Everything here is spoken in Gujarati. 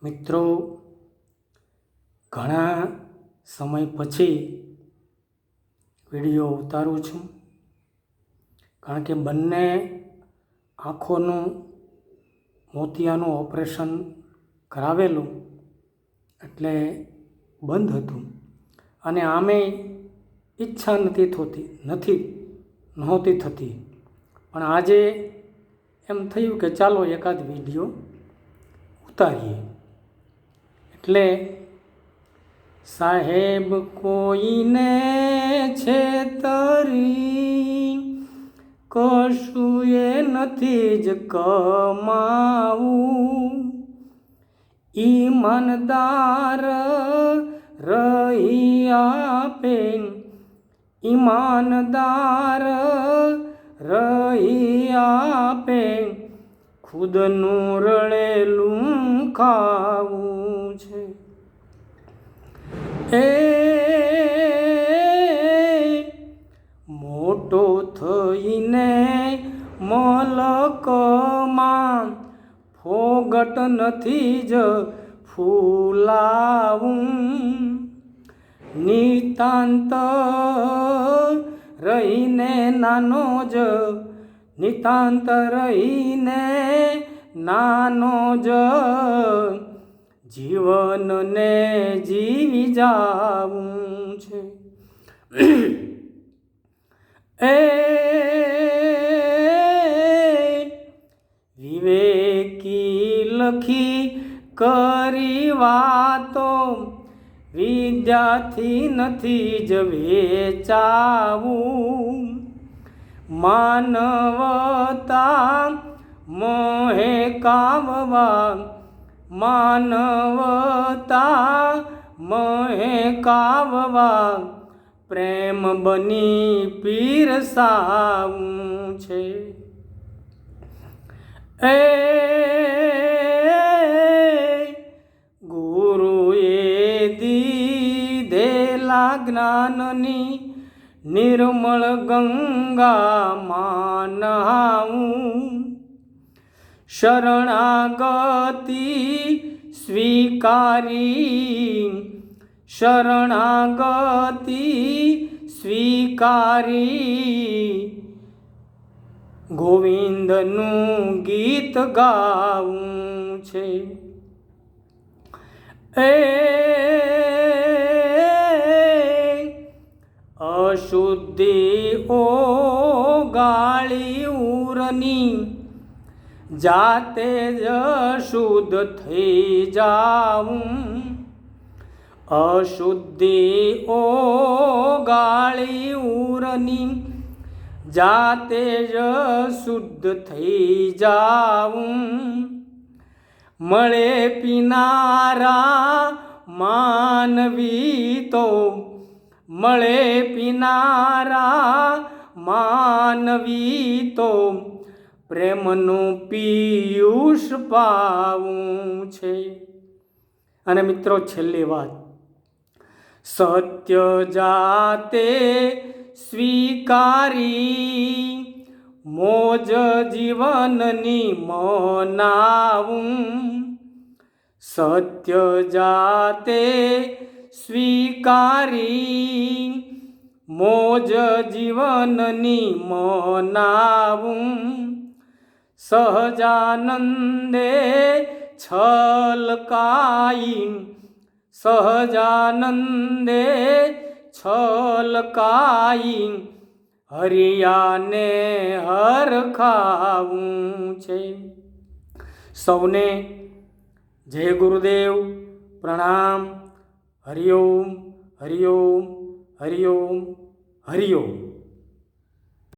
મિત્રો, ઘણા સમય પછી વિડીયો ઉતારું છું, કારણ કે બંને આંખોનું મોતિયાનું ઓપરેશન કરાવેલું એટલે બંધ હતું અને આમે ઈચ્છા નહોતી થતી. પણ આજે એમ થયું કે ચાલો એકાદ વિડીયો ઉતારીએ. એટલે સાહેબ કોઈને છેતરી કશું એ નથી જ કમાવું, ઈમાનદાર રહી આપે, ઈમાનદાર રહી આપે, ખુદનું રળેલું ખાવું છે. એ મોટો થઈને મલકમાં ફોગટ નથી જ ફૂલાવું, નિતાંત રહીને નાનો જ, નિતાંત રહીને નાનો જ જીવનને જીવી જાવું છે. એ વિવેકી લખી કરી વાતો, વિદ્યાથી નથી જ વેચાવું, માનવતા મોહે કાવવા, માનવતા મોહે કાવવા, પ્રેમ બની પીરસાવું છે. એ ગુરુએ દીધેલા જ્ઞાનની નિર્મળ ગંગામાં નહાવું, શરણાગતિ સ્વીકારી, શરણાગતિ સ્વીકારી, ગોવિંદનું ગીત ગાવું છે. એ અશુદ્ધિ ઓગાળી ઉરની, જાતે જ શુદ્ધ થઈ જાવું, અશુદ્ધિ ઓગાળી ઉરની, જાતે જ શુદ્ધ થઈ જાવું, મળે પીનારા માનવી તો, મળે પીનારા માનવી તો, પ્રેમનું પિયુષ પાવું છે. અને મિત્રો, છેલ્લી વાત, સત્ય જાતે સ્વીકારી, મોજ જીવનની મનાવું, સત્ય જાતે સ્વીકારી, મોજ જીવનની મનાવું, સહજાનંદે છલકાઈ, સહજાનંદે છલકાઈ, હરિયાને હરખાવું છે. સૌને જય ગુરુદેવ, પ્રણામ. હરિઓમ, હરિઓમ, હરિઓમ, હરિઓમ.